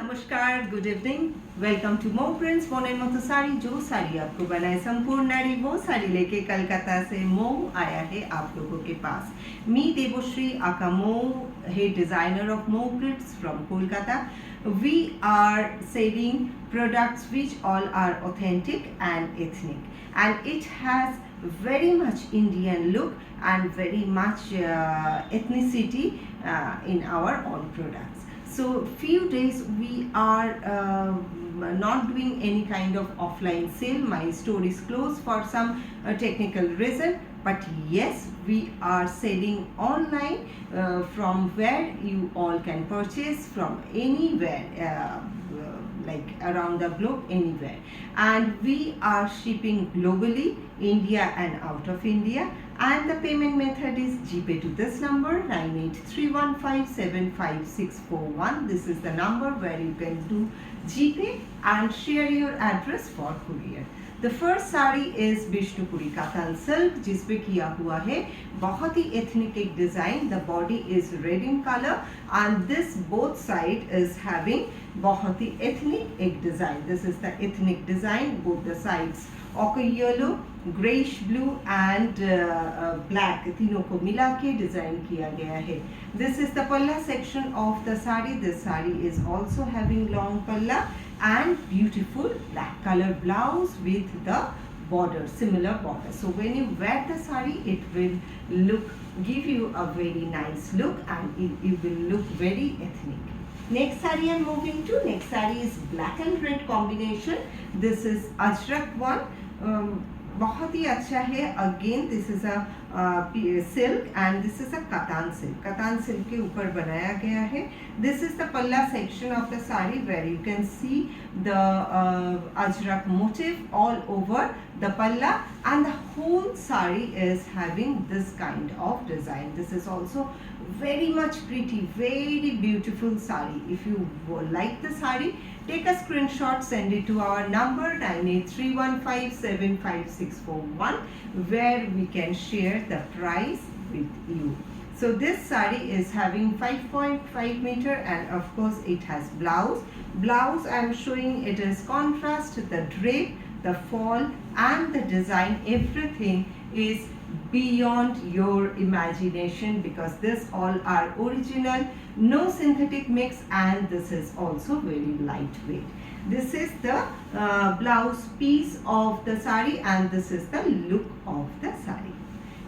नमस्कार, good evening, welcome to मो Prince मोन एंड मोतो साड़ी। जो साड़ी आपको बनाए संपूर्ण नारी, वो साड़ी लेके कलकत्ता से मो आया है आप लोगों के पास। मी देवश्री आका मो है डिजाइनर ऑफ मो prints from Kolkata. We are selling products which all are authentic and ethnic, and it has very much Indian look and very much ethnicity in our all products. So few days we are not doing any kind of offline sale. My store is closed for some technical reason, but yes, we are selling online from where you all can purchase from anywhere, like around the globe, anywhere. And we are shipping globally, India and out of India. And the payment method is GPay to this number 9831575641. This is the number where you can do GPay and share your address for courier. The first sari is Bishnupuri katan silk, जिसपे किया हुआ है बहुत ही ethnic एक design. The body is red in colour and this both side is having बहुत ही ethnic एक design. This is the ethnic design, both the sides occur yellow, greyish blue and black, तीनों को मिला के डिजाइन किया गया है। This is the palla section of the sari. This sari is also having long पल्ला and beautiful black color blouse with the border, similar border. So when you wear the sari, it will give you a very nice look and it will look very ethnic. Next sari I'm moving to. Next sari is black and red combination. This is Ajrak one. बहुत ही अच्छा है। Again this is a silk and this is a katan silk. Katan silk के ऊपर बनाया गया है। This is the palla section of the sari where you can see the ajrak motif all over the palla, and the whole sari is having this kind of design. This is also very much pretty, very beautiful sari. If you like the sari, take a screenshot, send it to our number 9831575641 where we can share the price with you. So this sari is having 5.5 meter and of course it has blouse. Blouse I am showing, it is contrast, the drape, the fall and the design, everything is beyond your imagination because this all are original, no synthetic mix, and this is also very lightweight. This is the blouse piece of the sari and this is the look of the sari.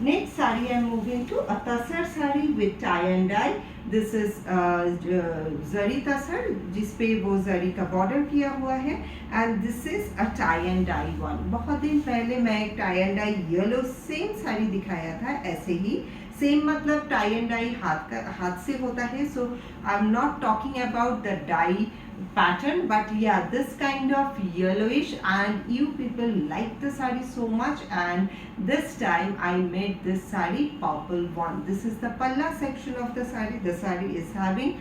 Next sari I am moving to a tasar sari with tie and dye. This is zari tussar जिसपे वो जरी का border किया हुआ है and this is a tie and dye one. बहुत दिन पहले मैं एक tie and dye yellow same sari दिखाया था, ऐसे ही सेम मतलब टाई एंड डाई हाथ से होता है। So I am not talking about the dye pattern, but yeah, this kind of yellowish, and you people like the sari so much, and this time I made this sari purple one. This is the palla section of the sari. The sari is having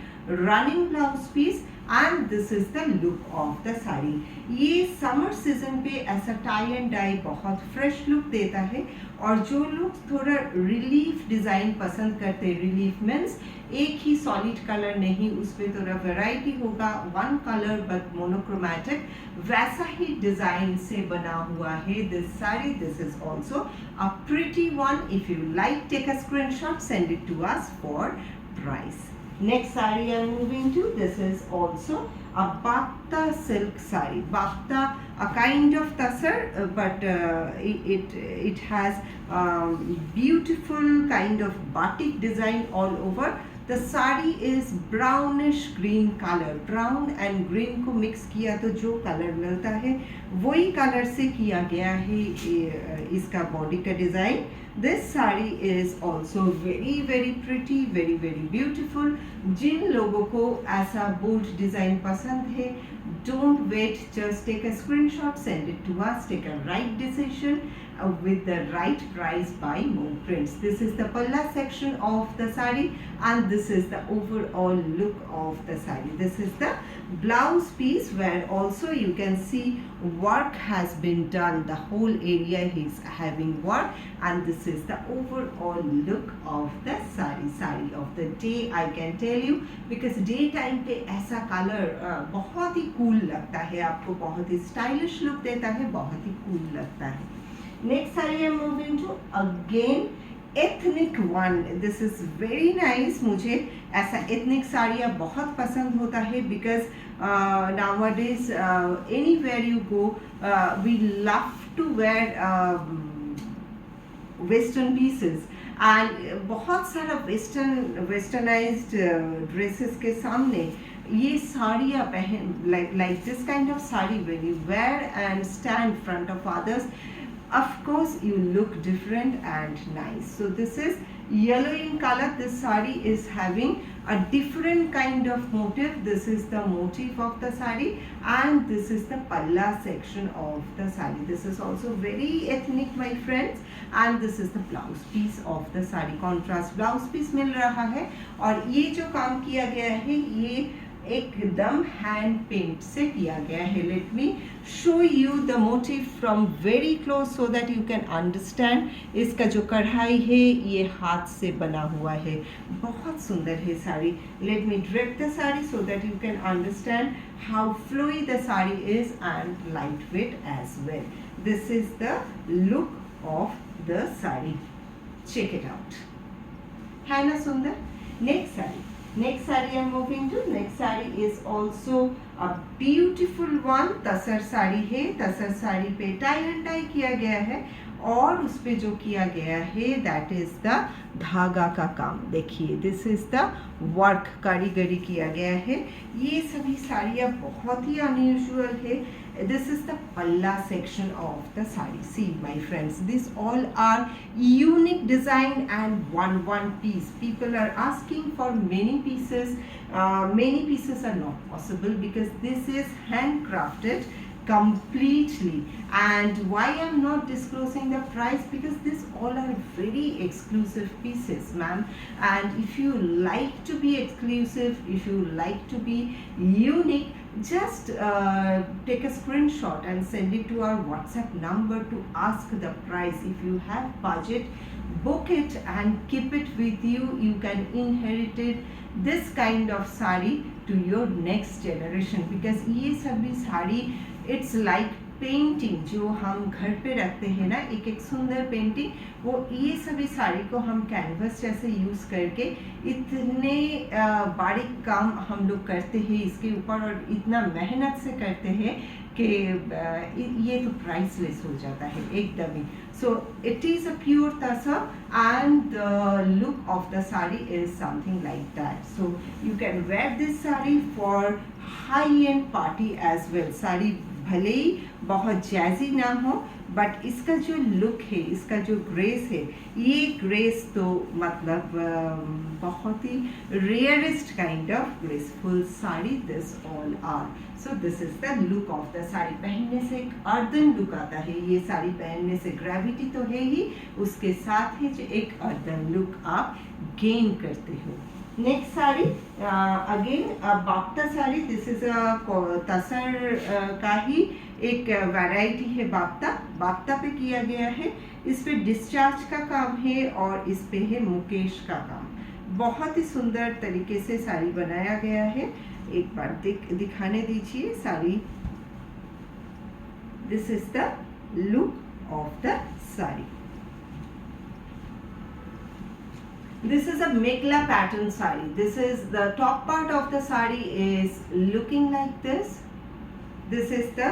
running blouse piece and this is the look of the sari. ये summer season पे ऐसा tie and die बहुत fresh look देता है और जो लोग थोड़ा रिलीफ डिजाइन पसंद करते हैं, रिलीफ मीन्स एक ही सॉलिड कलर नहीं, उसमें थोड़ा वैरायटी होगा, वन कलर बट मोनोक्रोमैटिक, वैसा ही डिजाइन से बना हुआ है this sari. This is also a pretty one. If you like, take a screenshot, send it to us for price. Next sari I am moving to. This is also a Bafta silk sari. Bafta, a kind of tasar, but it has beautiful kind of batik design all over. The sari is brownish green color. Brown and green को mix किया तो जो color मिलता है वही color से किया गया है इसका body का design. This sari is also very very pretty, very very beautiful. जिन लोगों को ऐसा bold design पसंद है, don't wait, just take a screenshot, send it to us, take a right decision with the right price by Mo Prints. This is the palla section of the sari and this is the overall look of the sari. This is the blouse piece where also you can see work has been done. The whole area is having work and this this is the overall look of the sari of the day, I can tell you, because day time पे ऐसा color बहुत ही cool लगता है, आपको बहुत ही stylish look देता है, बहुत ही cool लगता है. Next saree I'm moving to again ethnic one. This is very nice. मुझे ऐसा ethnic साड़ियाँ बहुत पसंद होता है because nowadays anywhere you go we love to wear western pieces and बहुत सारा westernized dresses के सामने ये साड़ियाँ पहन like this kind of sari when you wear and stand in front of others, of course you look different and nice. So this is yellow in color. This sari is having a different kind of motif. This is the motif of the sari and this is the palla section of the sari. This is also very ethnic, my friends, and this is the blouse piece of the sari. Contrast blouse piece मिल रहा है और ये जो काम किया गया है ये एकदम हैंड पेंट से किया गया है. Let me show you the motive from very close so that you can understand. इसका जो कढ़ाई है ये हाथ से बना हुआ है, बहुत सुंदर है sari. Let me drape the sari so that you can understand how flowy the sari is and light weight as well. This is the look of the sari. Check it out. है ना सुंदर? Next sari. Next saree I am moving to. Next saree is also a beautiful one. तसर साड़ी है. तसर साड़ी पे tie and tie किया गया है और उस पे जो किया गया है that is the धागा का काम. देखिए this is the work, कारीगरी किया गया है. ये सभी साड़ियाँ बहुत ही unusual है. This is the palla section of the sari. See my friends, these all are unique design and one piece. People are asking for many pieces. Many pieces are not possible because this is handcrafted completely. And why I'm not disclosing the price, because these all are very exclusive pieces, ma'am. And if you like to be exclusive, if you like to be unique, just take a screenshot and send it to our WhatsApp number to ask the price. If you have budget, book it and keep it with you. You can inherit it, this kind of sari, to your next generation, because ये सभी sari it's like painting जो हम घर पे रखते हैं ना, एक एक सुंदर पेंटिंग, वो ये सभी साड़ी को हम कैनवस जैसे यूज़ करके इतने बारीक काम हम लोग करते हैं इसके ऊपर और इतना मेहनत से करते हैं कि ये तो प्राइसलेस हो जाता है एकदम ही. So it is a pure tussar and the look of the sari is something like that. So you can wear this sari for high-end party as well. Sari भले ही बहुत जैजी ना हो, बट इसका जो लुक है, इसका जो ग्रेस है, ये ग्रेस तो मतलब बहुत ही rarest kind of graceful sari this all are. So this is the look of the sari. पहनने से एक अर्दन लुक आता है. ये साड़ी पहनने से ग्रेविटी तो है ही, उसके साथ ही जो एक अर्दन लुक आप गेन करते हो. Next sari again bapta sari. This is tussar का ही एक वैरायटी है. बाप्ता पे किया गया है. इस पे डिस्चार्ज का काम है और इस पे है मुकेश का काम. बहुत ही सुंदर तरीके से साड़ी बनाया गया है. एक बार दिखाने दीजिए sari. This is the look of the sari. This is a Meghla pattern sari. This is the top part of the sari is looking like this. This is the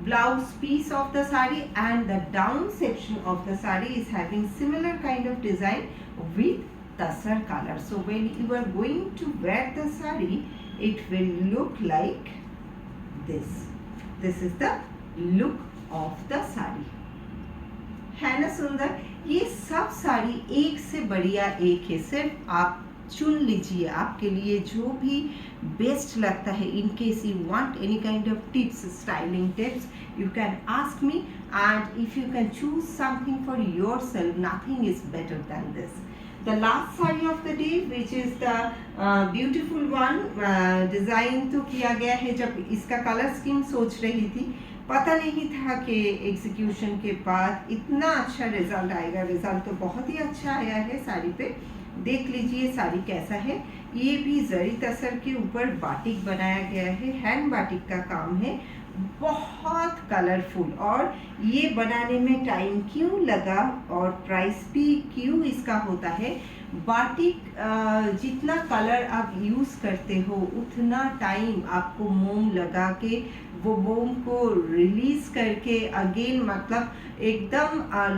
blouse piece of the sari and the down section of the sari is having similar kind of design with tasar color. So when you are going to wear the sari, it will look like this. This is the look of the sari. है ना सुंदर? ये सब साड़ी एक से बढ़िया एक है. सिर्फ आप चुन लीजिए आपके लिए जो भी बेस्ट लगता है. In case you want any kind of tips, styling tips, you can ask me and if you can choose something for yourself, nothing is better than this. The last saree of the day, which is the beautiful one, design तो किया गया है. जब इसका colour scheme सोच रही थी पता नहीं था कि एग्जीक्यूशन के बाद इतना अच्छा रिजल्ट आएगा। रिजल्ट तो बहुत ही अच्छा आया है साड़ी पे। देख लीजिए साड़ी कैसा है। ये भी जरी तसर के ऊपर बाटिक बनाया गया है, हैंड बाटिक का काम है, बहुत कलरफुल। और ये बनाने में टाइम क्यों लगा और प्राइस भी क्यों इसका होता है, बाटिक जितना कलर आप यूज़ करते हो उतना टाइम आपको मोम लगा के वो मोम को रिलीज करके अगेन मतलब एकदम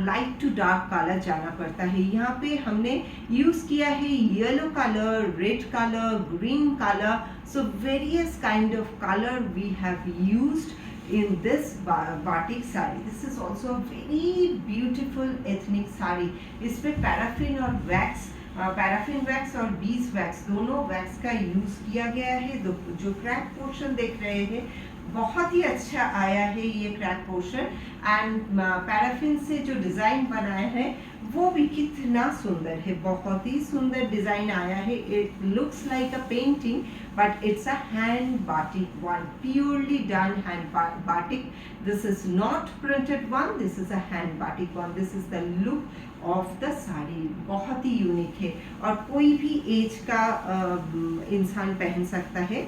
लाइट टू डार्क कलर जाना पड़ता है। यहाँ पे हमने यूज़ किया है yellow colour, red colour, green colour, so various kind of color we have used in this batik sari. This is also a very beautiful ethnic sari. इस पे पैराफिन और वैक्स और बीज वैक्स दोनों wax का use किया गया है। जो क्रैक पोर्शन देख रहे हैं बहुत ही अच्छा आया है ये क्रैक पोर्शन। एंड पैराफिन से जो डिजाइन बनाया है वो भी कितना सुंदर है, बहुत ही सुंदर डिजाइन आया है। It looks like a painting but it's a hand batik one, purely done hand batik. This is not printed one, this is a hand batik one. This is the look of the sari, बहुत ही unique है और कोई भी as का इंसान पहन सकता है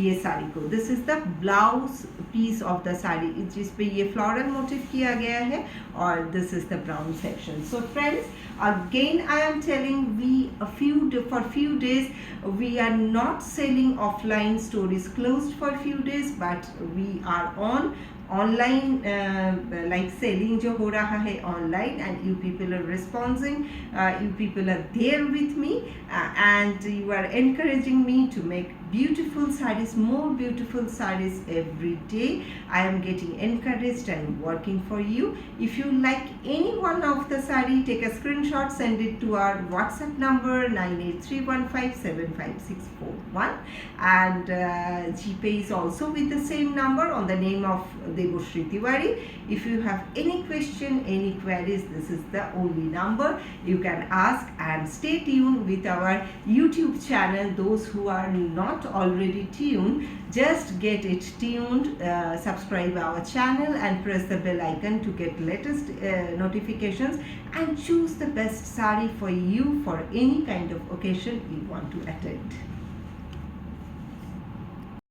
ये साड़ी को। This is the blouse piece of the sari जिस पे ये फ्लोरल मोटिव किया गया है और this is the brown section. So friends, again I am telling for few days we are not selling offline. Store is closed for few days but we are on online like selling जो हो रहा है online and you people are responding, you people are there with me and you are encouraging me to make beautiful sarees, more beautiful sarees every day. I am getting encouraged and working for you. If you like any one of the saree, take a screenshot, send it to our WhatsApp number 9831575641 and GPay is also with the same number on the name of Debashri Tiwari. If you have any question, any queries, this is the only number you can ask and stay tuned with our YouTube channel. Those who are not already tuned, just get it tuned, subscribe our channel and press the bell icon to get latest notifications and choose the best saree for you for any kind of occasion you want to attend.